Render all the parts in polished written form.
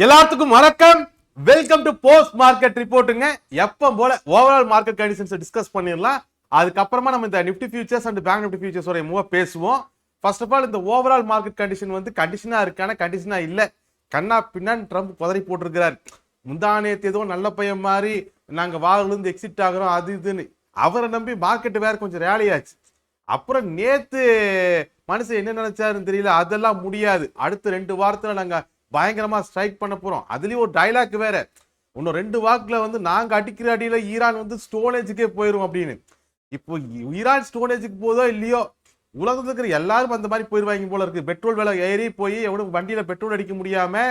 எல்லாத்துக்கும் வணக்கம். Welcome to post market ரிப்போர்ட்டுங்க. எப்போ போல ஓவரால் மார்க்கெட் கண்டிஷன்ஸ் டிஸ்கஸ் பண்ணிடலாம். அதுக்கப்புறமா நம்ம இந்த Nifty futures and bank Nifty ஃபியூச்சர்ஸோட மூவ பேசுவோம். ஃபர்ஸ்ட் ஆஃப் ஆல் இந்த ஓவரால் மார்க்கெட் கண்டிஷன் வந்து கண்டிஷனா இருக்கான கண்டிஷனா இல்ல. கண்ணா பின்னான்னு ட்ரம்ப் குதறி போட்டிருக்கிறார். முந்தானேத்து ஏதோ நல்ல பையன் மாதிரி நாங்க வாரிலிருந்து எக்ஸிட் ஆகிறோம் அது இதுன்னு அவரை நம்பி மார்க்கெட் வேற கொஞ்சம் ரேலி ஆச்சு. அப்புறம் நேத்து மனுஷன் என்ன நினைச்சாருன்னு தெரியல. அதெல்லாம் முடியாது, அடுத்த 2 வாரத்துல நாங்க பயங்கரமா ஸ்ட்ரைக் பண்ண போறோம். அதுலயும் ஒரு டைலாக் வேற, இன்னும் 2 வாக்குல வந்து நாங்க அடிக்கிற அடியில ஈரான் வந்து ஸ்டோனேஜுக்கே போயிரும் அப்படின்னு. இப்போ ஈரான் ஸ்டோனேஜுக்கு போதோ இல்லையோ, உலகத்துல இருக்கிற எல்லாரும் அந்த மாதிரி போயிருவாங்க போல இருக்கு. பெட்ரோல் விலை ஏறி போய் எவனும் வண்டியில பெட்ரோல் அடிக்க முடியாம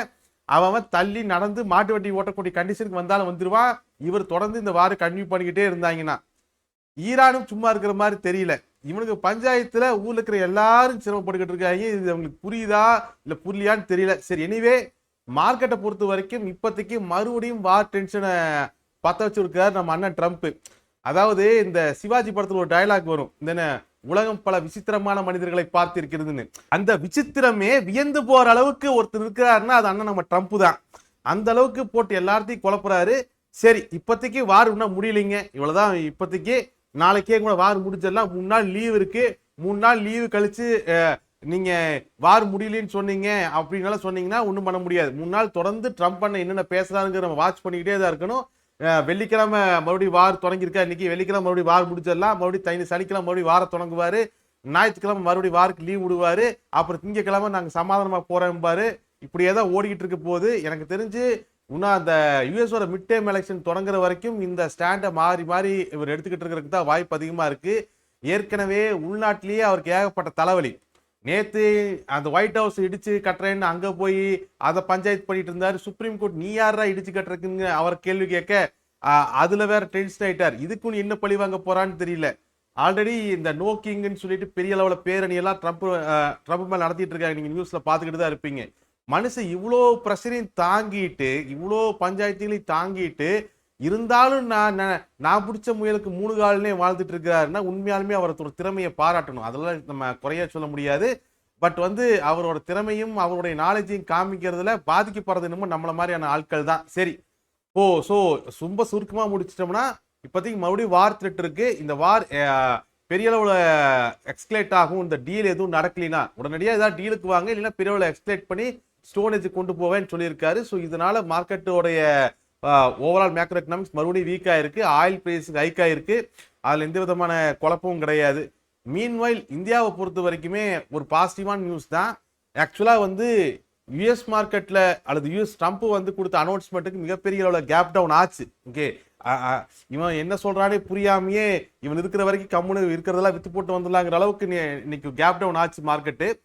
அவன் தள்ளி நடந்து மாட்டு வண்டி ஓட்டக்கூடிய கண்டிஷனுக்கு வந்தாலும் வந்துருவான். இவர் தொடர்ந்து இந்த வாரம் கன்டினியூ பண்ணிக்கிட்டே இருந்தாங்கன்னா ஈரானும் சும்மா இருக்கிற மாதிரி தெரியல. இவனுக்கு பஞ்சாயத்துல ஊர்ல இருக்கிற எல்லாரும் சிரமப்பட்டுக்கிட்டு இருக்காங்க. இது அவங்களுக்கு புரியுதா இல்ல புரியலையான்னு தெரியல. சரி, எனிவே மார்க்கெட்டை பொறுத்த வரைக்கும் இப்போதைக்கு மறுபடியும் வார் டென்ஷனை பத்த வச்சிருக்காரு நம்ம அண்ணன் ட்ரம்ப். அதாவது இந்த சிவாஜி படத்துல ஒரு டயலாக் வரும், இந்த உலகம் பல விசித்திரமான மனிதர்களை பார்த்து இருக்கிறதுன்னு. அந்த விசித்திரமே வியந்து போற அளவுக்கு ஒருத்தர் இருக்கிறாருன்னா அது அண்ணன் நம்ம ட்ரம்ப் தான். அந்த அளவுக்கு போட்டு எல்லாத்தையும் குழப்புறாரு. சரி, இப்போதைக்கு வார் இன்னும் முடியலைங்க, இவ்வளவுதான் இப்போதைக்கு. நாளைக்கே கூட வார் முடிச்சிடலாம். 3 நாள் லீவ் இருக்கு. 3 நாள் லீவு கழிச்சு நீங்க வார் முடியலன்னு சொன்னீங்க அப்படின்னால சொன்னீங்கன்னா ஒன்றும் பண்ண முடியாது. 3 நாள் தொடர்ந்து ட்ரம்ப் பண்ண என்னென்ன பேசுறாங்க நம்ம வாட்ச் பண்ணிக்கிட்டே தான் இருக்கணும். வெள்ளிக்கிழமை மறுபடியும் வார் தொடங்கியிருக்கா, இன்னைக்கு வெள்ளிக்கிழமை மறுபடியும் வார் முடிச்சிடலாம். மறுபடியும் சனிக்கிழமை மறுபடியும் வார தொடங்குவாரு. ஞாயிற்றுக்கிழமை மறுபடியும் வாருக்கு லீவ் விடுவாரு. அப்புறம் திங்கக்கிழமை நாங்க சமாதானமா போறோம்பாரு. இப்படியே தான் ஓடிக்கிட்டு இருக்க போகுது. எனக்கு தெரிஞ்சு இன்னும் அந்த யுஎஸோட மிட் டேர்ம் எலெக்ஷன் தொடங்குற வரைக்கும் இந்த ஸ்டாண்டை மாறி மாறி இவர் எடுத்துக்கிட்டு இருக்கிறதுக்கு தான் வாய்ப்பு அதிகமா இருக்கு. ஏற்கனவே உள்நாட்டிலேயே அவருக்கு ஏகப்பட்ட தலைவலி. நேத்து அந்த ஒயிட் ஹவுஸ் இடிச்சு கட்டுறேன்னு அங்க போய் அதை பஞ்சாயத்து பண்ணிட்டு இருந்தாரு. சுப்ரீம் கோர்ட் நீ யாரா இடிச்சு கட்டுறதுன்னு அவர் கேள்வி கேட்க அதுல வேற டென்ஷன் ஆயிட்டார். இதுக்கும் என்ன பழி வாங்க போறான்னு தெரியல. ஆல்ரெடி இந்த நோ கிங்னு சொல்லிட்டு பெரிய அளவுல பேரணி எல்லாம் ட்ரம்ப் மேல நடத்திட்டு இருக்காங்க. நீங்க நியூஸ்ல பாத்துக்கிட்டு தான் இருப்பீங்க. மனுஷன் இவ்வளோ பிரஷரையும் தாங்கிட்டு இவ்வளோ பஞ்சாயத்துகளையும் தாங்கிட்டு இருந்தாலும் நான் பிடிச்ச முயலுக்கு 3 கால்னே வாழ்ந்துட்டு இருக்கிறாருன்னா உண்மையாலுமே அவரோட திறமையை பாராட்டணும். அதெல்லாம் நம்ம குறைய சொல்ல முடியாது. பட் வந்து அவரோட திறமையும் அவருடைய நாலேஜையும் காமிக்கிறதுல பாதிக்கப்படுறது என்னமோ நம்மள மாதிரியான ஆட்கள் தான். சரி, ஸோ ரொம்ப சுருக்கமா முடிச்சிட்டோம்னா இப்போதைக்கு மறுபடியும் வார் த்ரெட் இருக்கு. இந்த வார் பெரிய அளவுல எக்ஸ்கலேட் ஆகும். இந்த டீல் எதுவும் நடக்கலைன்னா உடனடியாக ஏதாவது டீலுக்கு வாங்க, இல்லைன்னா பெரிய அளவுல எக்ஸ்கலேட் பண்ணி ஸ்டோனேஜ் கொண்டு போவேன்னு சொல்லியிருக்காரு. ஸோ இதனால மார்க்கெட்டோடைய ஓவரால் மேக்ரோ எக்கனாமிக்ஸ் மறுபடியும் வீக் ஆயிருக்கு. ஆயில் பிரைஸ் ஹைக் ஆயிருக்கு. அதுல எந்த விதமான குழப்பமும் கிடையாது. மீன்வைல் இந்தியாவை பொறுத்த வரைக்குமே ஒரு பாசிட்டிவான நியூஸ் தான். ஆக்சுவலா வந்து யுஎஸ் மார்க்கெட்ல அல்லது யுஎஸ் ட்ரம்ப் வந்து கொடுத்த அனௌன்ஸ்மெண்ட்டுக்கு மிகப்பெரிய அளவுல கேப் டவுன் ஆச்சு. ஓகே, இவன் என்ன சொல்றானே புரியாமையே இவன் இருக்கிற வரைக்கும் கம்முனு இருக்கிறதெல்லாம் வித்து போட்டு வந்துடலாங்கிற அளவுக்கு இன்னைக்கு கேப் டவுன் ஆச்சு மார்க்கெட்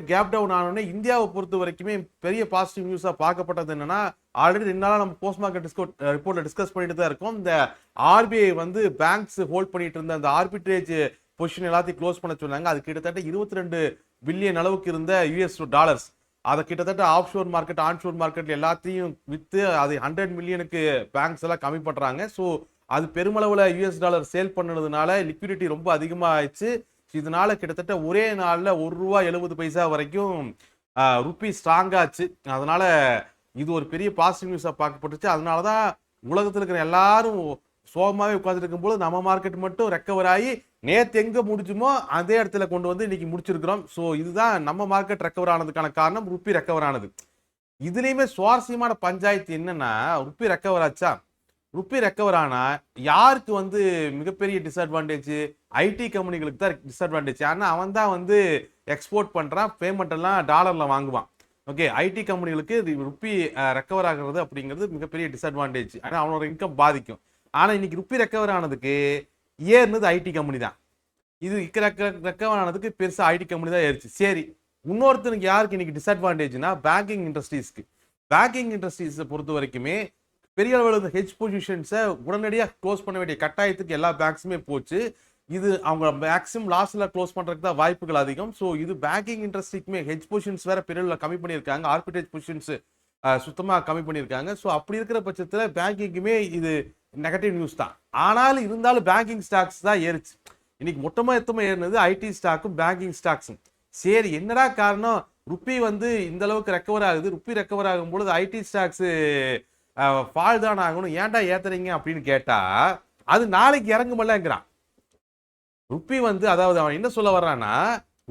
கேப் டவுன் ஆனோடனே இந்தியாவை பொறுத்த வரைக்குமே பெரிய பாசிட்டிவ் நியூஸா பார்க்கப்பட்டது என்னன்னா, ஆல்ரெடி 2 நாளா நம்ம போஸ்ட் மார்க்கெட் ரிப்போர்ட்ல டிஸ்கஸ் பண்ணிட்டு தான் இருக்கோம். இந்த ஆர்பிஐ வந்து பேங்க்ஸ் ஹோல்ட் பண்ணிட்டு இருந்த அந்த ஆர்பிட்ரேஜ் பொசிஷன் எல்லாத்தையும் க்ளோஸ் பண்ண சொன்னாங்க. அது கிட்டத்தட்ட 22 பில்லியன் அளவுக்கு இருந்த யுஎஸ் டாலர்ஸ். அதை கிட்டத்தட்ட ஆஃப்ஷோர் மார்க்கெட் ஆன்ஷோர் மார்க்கெட்ல எல்லாத்தையும் வித்து அதை 100 மில்லியனுக்கு பேங்க்ஸ் எல்லாம் கம்மி பண்றாங்க. ஸோ அது பெருமளவுல யுஎஸ் டாலர் சேல் பண்ணதுனால லிக்விடிட்டி ரொம்ப அதிகமாகிடுச்சு. இதனால கிட்டத்தட்ட ஒரே நாள்ல ₹1.70 வரைக்கும் ருப்பி ஸ்ட்ராங் ஆச்சு. அதனால இது ஒரு பெரிய பாசிட்டிவ் நியூஸா பார்க்கப்பட்டுச்சு. அதனாலதான் உலகத்தில் இருக்கிற எல்லாரும் சோகமாவே உட்கார்ந்துட்டு இருக்கும்போது நம்ம மார்க்கெட் மட்டும் ரெக்கவர் ஆகி நேத்து எங்க முடிச்சுமோ அதே இடத்துல கொண்டு வந்து இன்னைக்கு முடிச்சிருக்கிறோம். ஸோ இதுதான் நம்ம மார்க்கெட் ரெக்கவர் ஆனதுக்கான காரணம், ருப்பி ரெக்கவர் ஆனது. இதுலயுமே சுவாரஸ்யமான பஞ்சாயத்து என்னன்னா, ருப்பி ரெக்கவர் ஆச்சா, ருப்பி ரெக்கவர் ஆனா யாருக்கு வந்து மிகப்பெரிய டிஸ்அட்வான்டேஜ்? ஐடி கம்பெனிகளுக்கு தான் டிஸ்அட்வான்டேஜ். ஆனா அவன் தான் வந்து எக்ஸ்போர்ட் பண்றான், பேமெண்ட் எல்லாம் டாலர்ல வாங்குவான். ஓகே, ஐடி கம்பெனிகளுக்கு ருப்பி ரெக்கவர் ஆகிறது அப்படிங்கிறது மிகப்பெரிய டிஸ்அட்வான்டேஜ். ஆனா அவனோட இன்கம் பாதிக்கும். ஆனா இன்னைக்கு ருப்பி ரெக்கவர் ஆனதுக்கு ஏறினது ஐடி கம்பெனி தான். இது ரெக்கவர் ஆனதுக்கு பெருசா ஐடி கம்பெனி தான் ஏறிச்சு. சரி, இன்னொருத்தனுக்கு யாருக்கு இன்னைக்கு டிஸ்அட்வான்டேஜ்னா பேங்கிங் இண்டஸ்ட்ரீஸ்க்கு. பேங்கிங் இண்டஸ்ட்ரீஸை பொறுத்த வரைக்குமே பெரிய அளவில் ஹெச் பொசிஷன்ஸை உடனடியாக க்ளோஸ் பண்ண வேண்டிய கட்டாயத்துக்கு எல்லா பேங்க்ஸுமே போச்சு. இது அவங்க மேக்ஸிமம் லாஸ்ட்ல க்ளோஸ் பண்றதுக்கு தான் வாய்ப்புகள் அதிகம். ஸோ இது பேங்கிங் இண்டஸ்ட்ரிக்குமே ஹெச் பொசிஷன்ஸ் வேற பெரிய அளவில் கம்மி பண்ணியிருக்காங்க. ஆர்பிட்ரேஜ் பொசிஷன்ஸ் சுத்தமாக கம்மி பண்ணியிருக்காங்க. ஸோ அப்படி இருக்கிற பட்சத்தில் பேங்கிங்குமே இது நெகட்டிவ் நியூஸ் தான். ஆனாலும் இருந்தாலும் பேங்கிங் ஸ்டாக்ஸ் தான் ஏறிச்சு. இன்னைக்கு மொத்தமாக ஏறினது ஐடி ஸ்டாக்கும் பேங்கிங் ஸ்டாக்ஸும். சரி, என்னடா காரணம்? ருப்பி வந்து இந்த அளவுக்கு ரெக்கவர் ஆகுது. ருப்பி ரெக்கவர் ஆகும் பொழுது ஐடி ஸ்டாக்ஸ் ஃபால் தான் ஆகணும், ஏன்டா ஏத்துறீங்க அப்படின்னு கேட்டா அது நாளைக்கு இறங்குமல்லங்கிறான். ருப்பி வந்து அதாவது அவன் என்ன சொல்ல வர்றான்னா,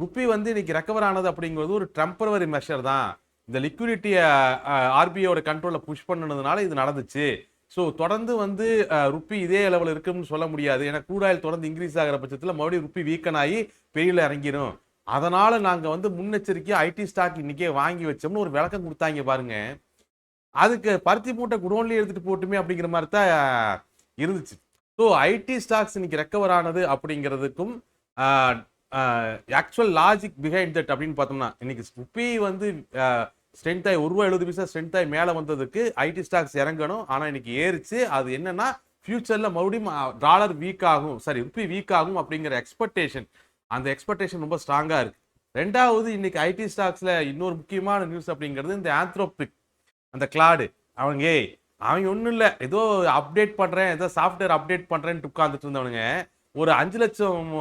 ருப்பி வந்து இன்னைக்கு ரெக்கவர் ஆனது அப்படிங்கிறது ஒரு டெம்பரவரி மெஷர் தான். இந்த லிக்விடிட்டியை ஆர்பிஐயோட கண்ட்ரோல்ல புஷ் பண்ணதுனால இது நடந்துச்சு. ஸோ தொடர்ந்து வந்து ருப்பி இதே லெவல் இருக்குன்னு சொல்ல முடியாது. ஏன்னா க்ரூட் ஆயில் தொடர்ந்து இன்க்ரீஸ் ஆகிற பட்சத்தில் மறுபடியும் ருப்பி வீக்கன் ஆகி பெரியல இறங்கிடும். அதனால நாங்க வந்து முன்னெச்சரிக்கையா ஐடி ஸ்டாக் இன்னைக்கே வாங்கி வச்சோம்னு ஒரு விளக்கம் கொடுத்தாங்க பாருங்க. அதுக்கு பருத்தி மூட்டை குடோன்லயே எடுத்துட்டு போட்டுமே அப்படிங்கிற மாதிரி தான் இருந்துச்சு. ஸோ ஐடி ஸ்டாக்ஸ் இன்னைக்கு ரெக்கவர் ஆனது அப்படிங்கிறதுக்கும் ஆக்சுவல் லாஜிக் பிஹைண்ட் தட் அப்படின்னு பார்த்தோம்னா இன்னைக்கு ருப்பி வந்து ஸ்ட்ரென்த் ஆகி ₹1.70 ஸ்ட்ரென்த் ஆகி மேலே வந்ததுக்கு ஐடி ஸ்டாக்ஸ் இறங்கணும். ஆனால் இன்னைக்கு ஏறிச்சு. அது என்னன்னா ஃபியூச்சர்ல மறுபடியும் டாலர் வீக் ஆகும், சரி ருப்பி வீக் ஆகும் அப்படிங்கிற எக்ஸ்பெக்டேஷன், அந்த எக்ஸ்பெக்டேஷன் ரொம்ப ஸ்ட்ராங்கா இருக்கு. ரெண்டாவது இன்னைக்கு ஐடி ஸ்டாக்ஸ்ல இன்னொரு முக்கியமான நியூஸ் அப்படிங்கிறது இந்த ஆந்த்ரோபிக், அந்த கிளாடு. அவங்க ஒன்றும் இல்லை, ஏதோ அப்டேட் பண்றேன், ஏதோ சாஃப்ட்வேர் அப்டேட் பண்றேன்னு உட்கார்ந்துட்டு இருந்தவனுங்க ஒரு 5 லட்சம்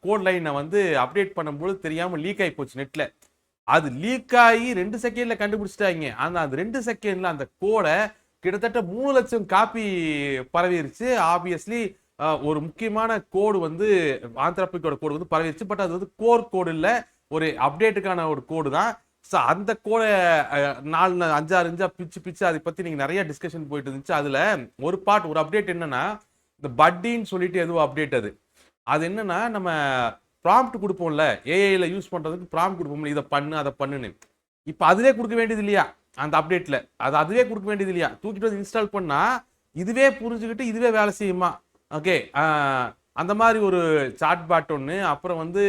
கோட் லைனை வந்து அப்டேட் பண்ணும்போது தெரியாம லீக் ஆகி போச்சு நெட்ல. அது லீக் ஆகி 2 செகண்ட்ல கண்டுபிடிச்சிட்டாங்க. ஆனா அந்த 2 செகண்ட்ல அந்த கோடை கிட்டத்தட்ட 3 லட்சம் காப்பி பரவிருச்சு. ஆப்வியஸ்லி ஒரு முக்கியமான கோடு வந்து ஆந்த்ரோபிக்கோட கோடு வந்து பரவிருச்சு. பட் அது வந்து கோர் கோடு இல்லை, ஒரு அப்டேட்டுக்கான ஒரு கோடு தான். ஸோ அந்த கோடை 4-5 பிச்சு அதை பத்தி நீங்க நிறைய டிஸ்கஷன் போயிட்டு இருந்துச்சு. அதுல ஒரு பார்ட், ஒரு அப்டேட் என்னன்னா இந்த பட்டின்னு சொல்லிட்டு எதுவும் அப்டேட். அது என்னன்னா நம்ம ப்ராம்ப்ட் கொடுப்போம்ல, ஏஐல யூஸ் பண்றதுக்கு ப்ராம்ப்ட் கொடுப்போம்ல, இதை பண்ணு அதை பண்ணுன்னு. இப்போ அதுவே கொடுக்க வேண்டியது இல்லையா அந்த அப்டேட்ல? அதுவே கொடுக்க வேண்டியது இல்லையா? தூக்கிட்டு வந்து இன்ஸ்டால் பண்ணா இதுவே புரிஞ்சுக்கிட்டு இதுவே வேலை செய்யுமா? ஓகே, அந்த மாதிரி ஒரு சாட் பாட் ஒன்று. அப்புறம் வந்து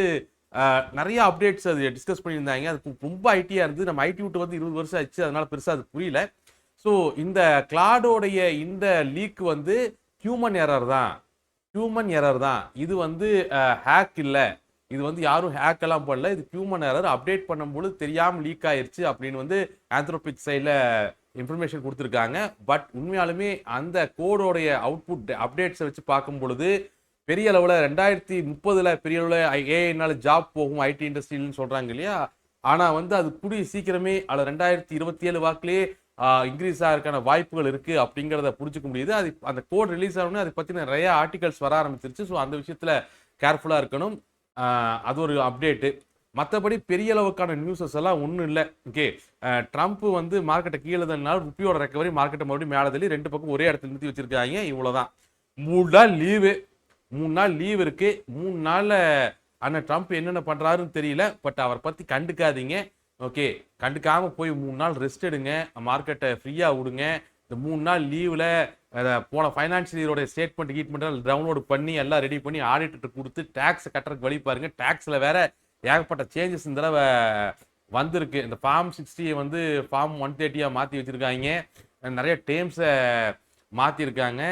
நிறைய அப்டேட்ஸ் அது டிஸ்கஸ் பண்ணியிருந்தாங்க. அது ரொம்ப ஐடியா இருந்து நம்ம ஐடி விட்டு வந்து 20 வருஷம் ஆச்சு, அதனால பெருசா அது புரியல. ஸோ இந்த கிளாடோடைய இந்த லீக் வந்து ஹியூமன் எரர் தான். இது வந்து ஹேக் இல்லை, இது வந்து யாரும் ஹேக் எல்லாம் பண்ணல, இது ஹியூமன் எரர். அப்டேட் பண்ணும்போது தெரியாம லீக் ஆயிருச்சு அப்படின்னு வந்து ஆந்த்ரோபிக் சைட்ல இன்ஃபர்மேஷன் கொடுத்துருக்காங்க. பட் உண்மையாலுமே அந்த கோடோடைய அவுட்புட் அப்டேட்ஸை வச்சு பார்க்கும் பொழுது பெரிய அளவில் 2030 பெரிய அளவில் ஏஐனால ஜாப் போகும் ஐடி இண்டஸ்ட்ரியில்னு சொல்றாங்க இல்லையா? ஆனா வந்து அது கூடிய சீக்கிரமே அது 2027 வாக்கிலேயே இன்க்ரீஸ் ஆகிறதுக்கான வாய்ப்புகள் இருக்கு அப்படிங்கிறத புரிஞ்சுக்க முடியுது. அது அந்த கோட் ரிலீஸ் ஆகணும்னு அதை பற்றி நிறைய ஆர்டிகல்ஸ் வர ஆரம்பிச்சிருச்சு. ஸோ அந்த விஷயத்துல கேர்ஃபுல்லா இருக்கணும். அது ஒரு அப்டேட்டு. மற்றபடி பெரிய அளவுக்கான நியூஸஸ் எல்லாம் ஒன்றும் இல்லை. ஓகே, ட்ரம்ப் வந்து மார்க்கெட்டை கீழே தள்ளினாலும் ருப்பியோட ரெக்கவரி மார்க்கெட்டை மறுபடியும் மேலே தள்ளி 2 பக்கம் ஒரே இடத்துல நிறுத்தி வச்சிருக்காங்க. இவ்வளோதான். 3 நாள் லீவ் இருக்கு. 3 நாள்ல அண்ணன் ட்ரம்ப் என்னென்ன பண்றாருன்னு தெரியல. பட் அவரை பத்தி கண்டுக்காதீங்க. ஓகே, கண்டுக்காம போய் 3 நாள் ரெஸ்ட் எடுங்க, மார்க்கெட்டை ஃப்ரீயா விடுங்க. இந்த 3 நாள் லீவ்ல போன ஃபைனான்சியல் இயரோட ஸ்டேட்மெண்ட் டவுன்லோட் பண்ணி எல்லாம் ரெடி பண்ணி ஆடிட்டர் கொடுத்து டேக்ஸ் கட்டுறதுக்கு வழி பாருங்க. டேக்ஸ்ல வேற ஏகப்பட்ட சேஞ்சஸ் இந்த தடவை வந்திருக்கு. இந்த ஃபார்ம் 60 வந்து ஃபார்ம் 130 மாத்தி வச்சிருக்காங்க. நிறைய டேர்ம்ஸை மாத்திருக்காங்க.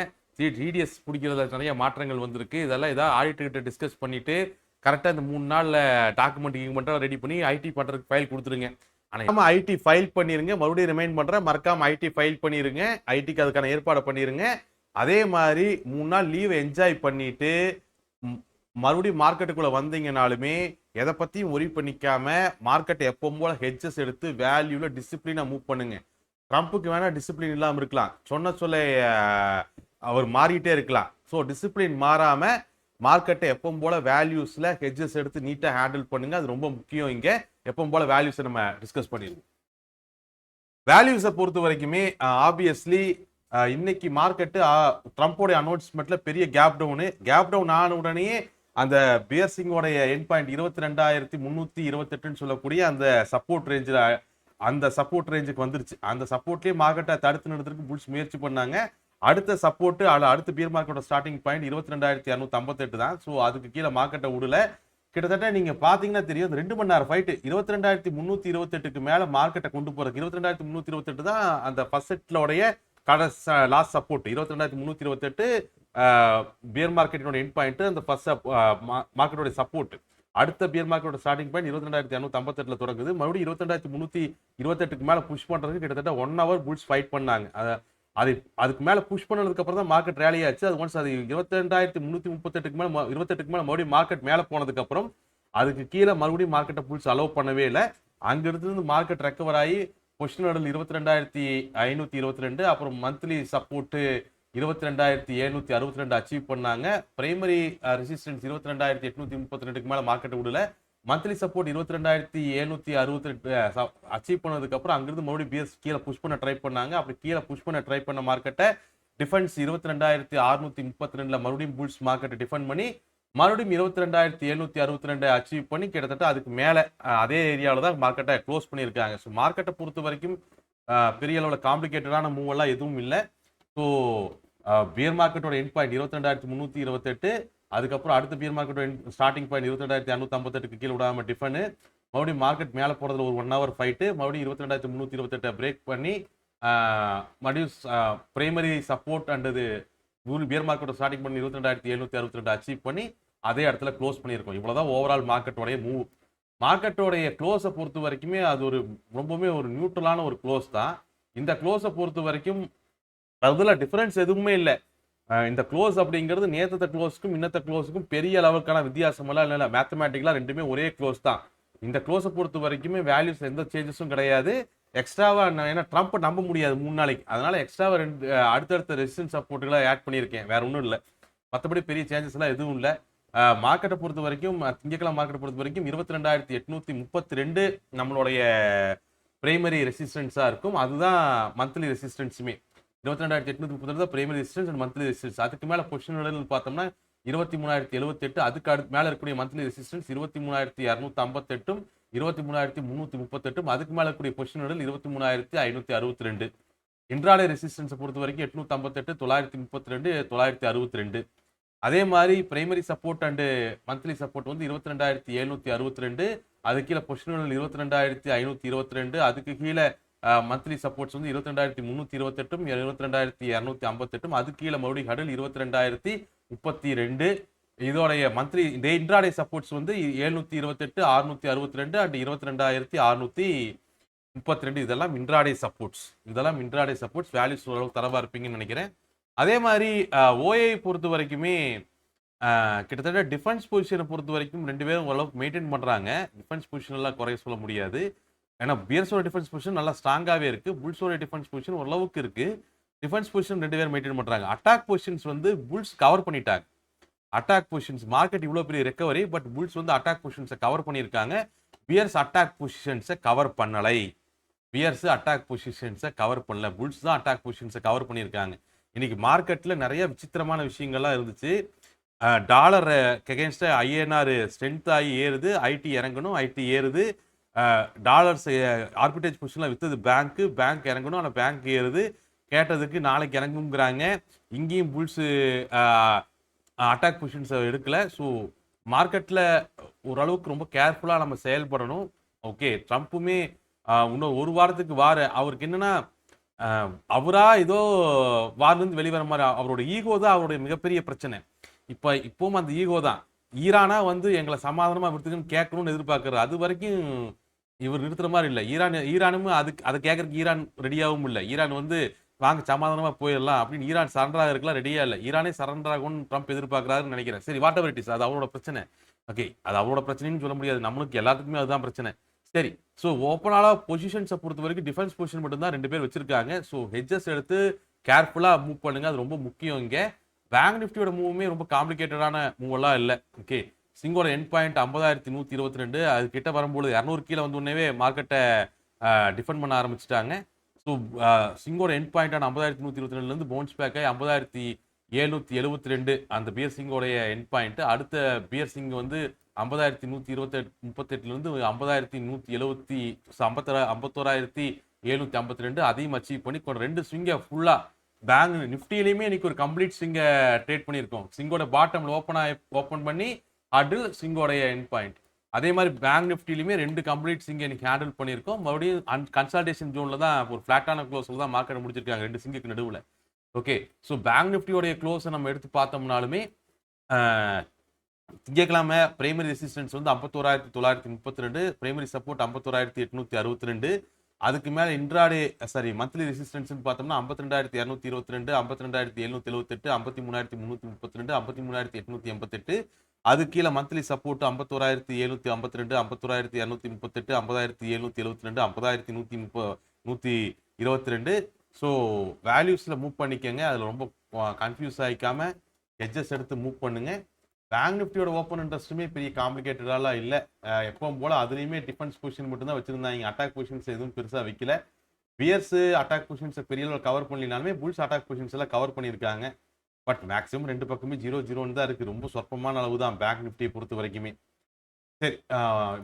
டிடிஎஸ் பிடிக்கிறதுல நிறைய மாற்றங்கள் வந்திருக்கு. இதெல்லாம் ஏதாவது ஆடிட்டர்கிட்ட டிஸ்கஸ் பண்ணிட்டு கரெக்டாக இந்த 3 நாளில் டாக்குமெண்ட் ரெடி பண்ணி ஐடி பண்ணுறதுக்கு ஃபைல் கொடுத்துருங்க. ஆனால் ஐடி ஃபைல் பண்ணிருங்க. மறுபடியும் ரிமைண்ட் பண்ணுறேன், மறக்காம ஐடி ஃபைல் பண்ணிருங்க. ஐடிக்கு அதுக்கான ஏற்பாடு பண்ணிருங்க. அதே மாதிரி 3 நாள் லீவ் என்ஜாய் பண்ணிட்டு மறுபடியும் மார்க்கெட்டுக்குள்ள வந்தீங்கனாலுமே எதை பத்தியும் ஒரி பண்ணிக்காம மார்க்கெட்டை எப்பவும் போல ஹெட்ஜஸ் எடுத்து வேல்யூல டிசிப்ளினா மூவ் பண்ணுங்க. ட்ரம்ப்புக்கு வேணா டிசிப்ளின் இல்லாமல் இருக்கலாம், சொல்ல அவர் மாறிட்டே இருக்கலாம். ஸோ டிசிப்ளின் மாறாம மார்க்கெட்டை எப்பவும் போல வேல்யூஸ்ல ஹெட்ஜஸ் எடுத்து நீட்டா ஹேண்டில் பண்ணுங்க. அது ரொம்ப முக்கியம். இங்க எப்பவும் போல வேல்யூஸை நம்ம டிஸ்கஸ் பண்ணிருக்கோம். வேல்யூஸை பொறுத்த வரைக்குமே ஆப்வியஸ்லி இன்னைக்கு மார்க்கெட்டு ட்ரம்போட அனௌன்ஸ்மெண்ட்ல பெரிய கேப் டவுன் ஆன உடனே அந்த பியர்சிங்கோடைய எண்ட் பாயிண்ட் 22,328 சொல்லக்கூடிய அந்த சப்போர்ட் ரேஞ்சில் அந்த சப்போர்ட் ரேஞ்சுக்கு வந்துருச்சு. அந்த சப்போர்ட்லேயே மார்க்கெட்டை தடுத்து நிறுத்துறதுக்கு புல்ஸ் முயற்சி பண்ணாங்க. அடுத்த சப்போர்ட் அடுத்த பியர் மார்க்கெட்டோட ஸ்டார்டிங் பாயிண்ட் 22,258 தான். ஸோ அதுக்கு கீழே மார்க்கெட்டை விடல. கிட்டத்தட்ட நீங்க பாத்தீங்கன்னா தெரியும், 2 மணி நேரம் ஃபைட் 22,328க்கு மேல மார்க்கெட்டை கொண்டு போறது. 22,328 தான் அந்த ஃபர்ஸ்ட் செட்லோடைய லாஸ்ட் சப்போர்ட். 22,328 பியர் மார்க்கெட்டினோட எண்ட் பாயிண்ட், அந்த ஃபர்ஸ்ட் மார்க்கெட்டோட சப்போர்ட். அடுத்த பியர் மார்க்கெட்டோட ஸ்டார்டிங் பாயிண்ட் 22,258 தொடங்குது. மறுபடியும் 22,328க்கு மேல புஷ் பண்றதுக்கு கிட்டத்தட்ட 1 hour புல்ஸ் ஃபைட் பண்ணாங்க. அதுக்கு மேல புஷ் பண்ணதுக்கு அப்புறம் தான் மார்க்கெட் ரேலி ஆச்சு. அது ஒன்ஸ் அது 22,338க்கு மேல 28க்கு மேல மறுபடியும் மார்க்கெட் மேல போனதுக்கு அப்புறம் அதுக்கு கீழே மறுபடியும் மார்க்கெட்டை புல்ஸ் அலோவ் பண்ணவே இல்லை. அங்கிருந்து மார்க்கெட் ரெக்கவர் ஆகி பொசிஷன் லெவல் 22,522, அப்புறம் மந்த்லி சப்போர்ட் 22,762 அச்சீவ் பண்ணாங்க. பிரைமரி ரெசிஸ்டன்ஸ் 22,832க்கு மேல மார்க்கெட் விடல. மந்த்லி சப்போர்ட் 22,768 அச்சீவ் பண்ணதுக்கு அப்புறம் அங்கிருந்து மறுபடியும் பிஎஸ் கீழே புஷ் பண்ண ட்ரை பண்ணாங்க. அப்படி கீழே புஷ் பண்ண ட்ரை பண்ண மார்க்கெட்டை டிஃபென்ஸ் 22,632ல மறுபடியும் புல்ஸ் மார்க்கெட்டை டிஃபெண்ட் பண்ணி மறுபடியும் 22,762 அச்சீவ் பண்ணி கிட்டத்தட்ட அதுக்கு மேல அதே ஏரியாவில் தான் மார்க்கெட்டை க்ளோஸ் பண்ணியிருக்காங்க. ஸோ மார்க்கெட்டை பொறுத்த வரைக்கும் பெரிய அளவில் காம்ப்ளிகேட்டடான மூவ் எல்லாம் எதுவும் இல்லை. ஸோ பியர் மார்க்கெட்டோட எண்ட் பாயிண்ட் 22,328, அதுக்கப்புறம் அடுத்த பியர் மார்க்கெட்டோட ஸ்டார்டிங் பாயிண்ட் 22,658க்கு கீழே விடாம டிஃபனு மறுபடியும் மார்க்கெட் மேலே போகிறதுல ஒரு 1 hour ஃபைட்டு மறுபடியும் 22,328 பிரேக் பண்ணி மறுபடியும் பிரைமரி சப்போர்ட் அண்டது பியர் மார்க்கெட்டோட ஸ்டார்டிங் பண்ணி 22,762 அச்சீவ் பண்ணி அதே இடத்துல க்ளோஸ் பண்ணியிருக்கோம். இவ்வளவுதான் ஓவரால் மார்க்கெட்டோடைய மூவ். மார்க்கெட்டோடைய க்ளோஸை பொறுத்த வரைக்குமே அது ஒரு ரொம்பவுமே ஒரு நியூட்ரலான ஒரு க்ளோஸ் தான். இந்த க்ளோஸை பொறுத்த வரைக்கும் அதுல டிஃபரன்ஸ் எதுவுமே இல்லை. இந்த க்ளோஸ் அப்படிங்கிறது நேற்று க்ளோஸுக்கும் இன்னத்த க்ளோஸுக்கும் பெரிய லெவலுக்கான வித்தியாசமெல்லாம் இல்லை. மேத்தமேட்டிக்கலா ரெண்டுமே ஒரே க்ளோஸ் தான். இந்த க்ளோஸை பொறுத்த வரைக்குமே வேல்யூஸ் எந்த சேஞ்சஸும் கிடையாது. எக்ஸ்ட்ராவா ஏன்னா ட்ரம்ப் நம்ப முடியாது 3 நாளைக்கு, அதனால எக்ஸ்ட்ராவா அடுத்தடுத்த ரெசிஸ்டன்ஸ் சப்போர்ட்டுகளை ஆட் பண்ணியிருக்கேன், வேற ஒன்றும் இல்லை. மற்றபடி பெரிய சேஞ்சஸ் எல்லாம் எதுவும் இல்லை. மார்க்கெட்டை பொறுத்த வரைக்கும் திங்கக்கிழமை மார்க்கெட்டை பொறுத்த வரைக்கும் 22,832 நம்மளுடைய பிரைமரி ரெசிஸ்டன்ஸா இருக்கும். அதுதான் மந்த்லி ரெசிஸ்டன்ஸுமே 22,832 தான் primary resistance and monthly resistance. அதுக்கு மேல பொசிஷன் பார்த்தோம்னா 23,078, அதுக்கு மேல இருக்கக்கூடிய மந்த்லி ரெசிஸ்டன்ஸ் 23,258, 23,338, அதுக்கு மேல இருக்கக்கூடிய பொசிஷன் 23,562. இன்ட்ராடே ரெசிஸ்டன்ஸை பொறுத்த வரைக்கும் 858, 932, 962. அதே மாதிரி primary support and monthly support வந்து 22,762, அது கீழே பொசிஷன் 22,522, அதுக்கு கீழே மந்த்லி சப்போர்ட்ஸ் வந்து 22,328, 22,258, அது கீழே மறுபடியும் ஹடல் 22,032. இதோடைய மந்த்லி இந்த இன்ட்ராடே சப்போர்ட்ஸ் வந்து 728, 662 அண்ட் 22,632. இதெல்லாம் இன்ட்ராடே சப்போர்ட்ஸ். வேல்யூஸ் ஓரளவு தரவா இருப்பீங்கன்னு நினைக்கிறேன். அதே மாதிரி ஓஏ பொறுத்த வரைக்குமே கிட்டத்தட்ட டிஃபென்ஸ் பொசிஷனை பொறுத்த வரைக்கும் 2 பேரும் ஓரளவுக்கு மெயின்டைன் பண்றாங்க. டிஃபென்ஸ் பொசிஷன் எல்லாம் குறைய சொல்ல முடியாது. ஏன்னா பியர்ஸோட டிஃபென்ஸ் பொசிஷன் நல்லா ஸ்ட்ராங்காவே இருக்கு. புல்ஸோட டிஃபென்ஸ் பொசிஷன் ஓரளவுக்கு இருக்கு. டிஃபென்ஸ் பொசிஷன் 2 பேரும் மெயின்டைன் பண்றாங்க. அட்டாக் பொசிஷன்ஸ் வந்து புல்ஸ் கவர் பண்ணிட்டாங்க. அட்டாக் பொசிஷன்ஸ் மார்க்கெட் இவ்வளவு பெரிய ரெக்கவரி, பட் புல்ஸ் வந்து அட்டாக் பொசிஷன்ஸை கவர் பண்ணியிருக்காங்க. பியர்ஸ் அட்டாக் பொசிஷன்ஸை கவர் பண்ணலை. புல்ஸ் தான் அட்டாக் பொசிஷன்ஸை கவர் பண்ணியிருக்காங்க. இன்னைக்கு மார்க்கெட்ல நிறைய விசித்திரமான விஷயங்கள்லாம் இருந்துச்சு. டாலர் அகேன்ஸ்ட் ஐஎன்ஆர் ஸ்ட்ரென்த் ஆகி ஏறுது, ஐடி இறங்கணும், ஐடி ஏறுது. டாலர்ஸ் ஆர்பிட்டேஜ் பொசிஷன்ல வித்தது பேங்க் இறங்கணும், ஆனால் பேங்க் ஏறுது. கேட்டதுக்கு நாளைக்கு இறங்குங்கிறாங்க. இங்கேயும் புல்ஸ் அட்டாக் பொசிஷன்ஸை எடுக்கல. ஸோ மார்க்கெட்ல ஓரளவுக்கு ரொம்ப கேர்ஃபுல்லா நம்ம செயல்படணும். ஓகே, ட்ரம்ப்புமே இன்னும் 1 வாரத்துக்கு அவருக்கு என்னன்னா அவரா ஏதோ வார்லேருந்து வெளிவர மாதிரி அவரோட ஈகோ தான் அவருடைய மிகப்பெரிய பிரச்சனை. இப்பவும் அந்த ஈகோ தான். ஈரானா வந்து எங்களை சமாதானமா விடுத்துக்குன்னு கேட்கணும்னு எதிர்பார்க்கறாரு. அது வரைக்கும் இவர் நிறுத்துற மாதிரி இல்லை. ஈரானும் அதை கேட்கறதுக்கு ஈரான் ரெடியாகவும் இல்லை. ஈரான் வந்து வாங்க சமாதானமா போயிடலாம் அப்படின்னு ஈரான் சரண்டராக இருக்கலாம் ரெடியா இல்லை. ஈரானே சரண்டராகும்னு ட்ரம்ப் எதிர்பார்க்கறாருன்னு நினைக்கிறேன். சரி, வாட் எவர் இட் இஸ், அது அவரோட பிரச்சனை. ஓகே, அது அவரோட பிரச்சனைன்னு சொல்ல முடியாது. நம்மளுக்கு எல்லாத்துக்குமே அதுதான் பிரச்சனை. சரி, ஸோ ஓப்பனால பொசிஷன்ஸை பொறுத்த வரைக்கும் டிஃபென்ஸ் பொசிஷன் மட்டும் தான் 2 பேர் வச்சிருக்காங்க. ஸோ ஹெட்ஜஸ் எடுத்து கேர்ஃபுல்லா மூவ் பண்ணுங்க, அது ரொம்ப முக்கியம். இங்க பேங்க் நிஃப்டியோட மூவுமே ரொம்ப காம்ப்ளிகேட்டடான மூவ் எல்லாம் இல்லை. ஓகே, சிங்கோட எண்ட் பாயிண்ட் 50,122, அது கிட்ட வரும்போது 200 கீழே வந்து உடனே மார்க்கெட்டை டிஃபெண்ட் பண்ண ஆரம்பிச்சிட்டாங்க. ஸோ சிங்கோட எண்ட் பாயிண்டான 50,122லேருந்து பவுன்ஸ் பேக் ஆகி 50,772 அந்த பியர் சிங்கோடைய எண்ட் பாயிண்ட். அடுத்த பியர் சிங் வந்து 50,138லேருந்து 51,752 அதையும் அச்சீவ் பண்ணி 2 ஸ்விங்கை ஃபுல்லா பேங்க் நிஃப்டியிலையுமே இன்னைக்கு ஒரு கம்ப்ளீட் ஸ்விங்கை ட்ரேட் பண்ணியிருக்கோம். சிங்கோட பாட்டம்ல ஓப்பன் பண்ணி அடில் சிங்கோடைய எண்ட் பாயிண்ட். அதே மாதிரி பேங்க் நிஃப்டிலையுமே 2 கம்ப்ளீட் ஸ்விங்கை இன்னைக்கு ஹேண்டில் பண்ணியிருக்கோம். மறுபடியும் கன்சல்டேஷன் ஜோன்ல தான் ஒரு ஃபிளாட்டான க்ளோஸ்ல தான் மார்க்கெட் முடிச்சிருக்காங்க 2 ஸ்விங்குக்கு நடுவில். ஓகே, ஸோ பேங்க் நிஃப்டியோடைய க்ளோஸை நம்ம எடுத்து பார்த்தோம்னாலுமே திங்கக்கிழமை பிரைமரி ரெசிஸ்டன்ஸ் வந்து 51,932, பிரைமரி சப்போர்ட் 51,862. அதுக்கு மேல இன்ட்ராடே மந்த்லி ரெசிஸ்டன்ஸ் பார்த்தோம்னா 52,222, 52,778, 53,332, 53,888. அது கீழே மந்த்லி சப்போர்ட் 51,752, 51,238, 50,772, 50,122. ஸோ வேல்யூஸில் மூவ் பண்ணிக்கங்க. அதில் ரொம்ப கன்ஃபியூஸ் ஆகிக்காம ஹெட்ஜஸ் எடுத்து மூவ் பண்ணுங்க. பேங்க் நிஃப்டியோட ஓப்பன் இன்ட்ரெஸ்ட்டுமே பெரிய காம்ப்ளிகேட்டடாலாம் இல்லை. எப்பவும் போல் அதுலேயுமே டிஃபென்ஸ் பொசிஷன் மட்டும்தான் வச்சுருந்தாங்க. அட்டாக் பொசிஷன்ஸ் எதுவும் பெருசாக வைக்கல. பியர்ஸ் அட்டாக் பொசிஷன்ஸை பெரிய அளவில் கவர் பண்ணலினாலுமே புல்ஸ் அட்டாக் பொசிஷன்ஸ் எல்லாம் கவர் பண்ணியிருக்காங்க. பட் மேக்ஸிமம் ரெண்டு பக்கமே 0-0 தான் இருக்குது. ரொம்ப சொற்பமான அளவு தான் பேங்க் நிஃப்டியை பொறுத்த வரைக்குமே. சரி,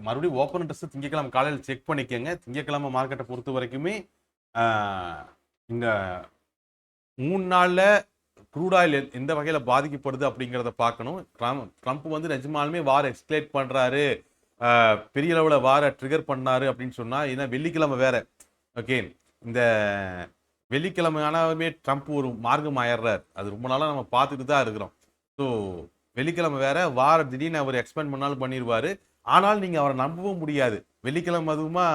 மறுபடியும் ஓப்பன் இன்ட்ரெஸ்ட் திங்கக்கிழமை காலையில் செக் பண்ணிக்கோங்க. திங்கக்கிழமை மார்க்கெட்டை பொறுத்த வரைக்குமே இந்த 3 நாளில் க்ரூட் ஆயில் எந்த வகையில் பாதிக்கப்படுது அப்படிங்கிறத பார்க்கணும். ட்ரம்ப் வந்து நிஜமாலுமே வார் எக்ஸ்கலேட் பண்ணுறாரு, பெரிய அளவில் வாரை ட்ரிகர் பண்ணாரு அப்படின்னு சொன்னால், ஏன்னா வெள்ளிக்கிழமை வேற. ஓகே, இந்த வெள்ளிக்கிழமை ஆனாலுமே ட்ரம்ப் ஒரு மார்க்கம் ஆயிடுறார். அது ரொம்ப நாளாக நம்ம பார்த்துட்டு தான் இருக்கிறோம். ஸோ வெள்ளிக்கிழமை வேற வார திடீர்னு அவர் எக்ஸ்பேண்ட் பண்ணாலும் பண்ணிடுவார். ஆனால் நீங்கள் அவரை நம்பவும் முடியாது. வெள்ளிக்கிழமை அதுவுமா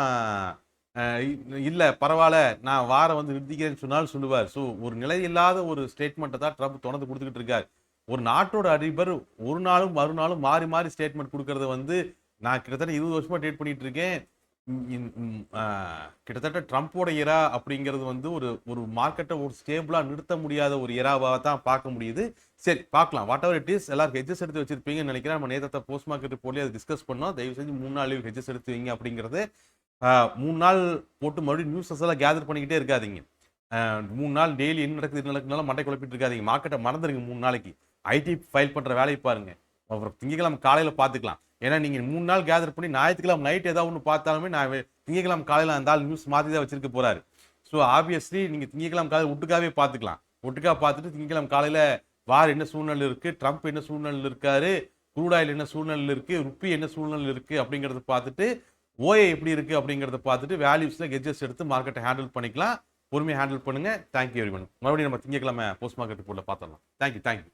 இல்லை பரவாயில்ல நான் வாரம் வந்து நிறுத்திக்கிறேன்னு சொன்னாலும் சொல்லுவார். ஸோ ஒரு நிலை இல்லாத ஒரு ஸ்டேட்மெண்ட்டை தான் ட்ரம்ப் தொடர்ந்து கொடுத்துக்கிட்டு இருக்காரு. ஒரு நாட்டோட அதிபர் ஒரு நாளும் மறுநாளும் மாறி மாறி ஸ்டேட்மெண்ட் கொடுக்கறத வந்து நான் கிட்டத்தட்ட 20 வருஷமா ட்ரேட் பண்ணிட்டு இருக்கேன். கிட்டத்தட்ட ட்ரம்ப்போட எரா அப்படிங்கிறது வந்து ஒரு மார்க்கெட்டை ஒரு ஸ்டேபிளாக நிறுத்த முடியாத ஒரு எராவாக தான் பார்க்க முடியுது. சரி பார்க்கலாம், வாட் எவர் இட் இஸ். எல்லாரும் ஹெட்ஜஸ் எடுத்து வச்சிருப்பீங்கன்னு நினைக்கிறேன். நம்ம நேரத்தை போஸ்ட் மார்க்கெட் ரிப்போர்ட்லேயே அதை டிஸ்கஸ் பண்ணோம். தயவு செஞ்சு 3 நாள் ஹெட்ஜஸ் எடுத்து வைங்க அப்படிங்கிறது. 3 நாள் போட்டு மறுபடியும் நியூஸஸ் எல்லாம் கேதர் பண்ணிக்கிட்டே இருக்காதிங்க. 3 நாள் டெய்லி என்ன நடக்குதுனாலும் மண்டை குழப்பிட்டு இருக்காதிங்க. மார்க்கெட்டை மறந்துடுங்க 3 நாளைக்கு. ஐடி ஃபைல் பண்ணுற வேலையை பாருங்க. அப்புறம் திங்கக்கிழமை காலையில் பார்த்துக்கலாம். ஏன்னா நீங்கள் 3 நாள் கேதர் பண்ணி ஞாயிற்றுக்கிழமை நைட் ஏதாவது ஒன்று பார்த்தாலுமே நான் திங்கக்கிழமை காலையில் அந்த ஆள் நியூஸ் மாற்றி தான் வச்சிருக்க போறாரு. ஸோ ஆப்வியஸ்லி நீங்கள் திங்கக்கிழமை காலையில் ஒட்டுக்காவே பார்த்துக்கலாம். ஒட்டுக்கா பார்த்துட்டு திங்கக்கிழமை காலையில் வார் என்ன சூழ்நிலை இருக்குது, ட்ரம்ப் என்ன சூழ்நிலையில் இருக்காரு, க்ரூட் ஆயில் என்ன சூழ்நிலையில் இருக்குது, ருப்பி என்ன சூழ்நிலையில் இருக்குது அப்படிங்கிறத பார்த்துட்டு ஓஏ எப்படி இருக்குது அப்படிங்கிறத பார்த்துட்டு வேல்யூஸில் ஹெட்ஜஸ் எடுத்து மார்க்கெட்டை ஹேண்டில் பண்ணிக்கலாம். பொறுமையாக ஹேண்டில் பண்ணுங்கள். Thank you everyone. மறுபடியும் நம்ம திங்கக்கிழமை போஸ்ட் மார்க்கெட் ரிப்போர்ட்டில் பார்த்துடலாம். தேங்க்யூ.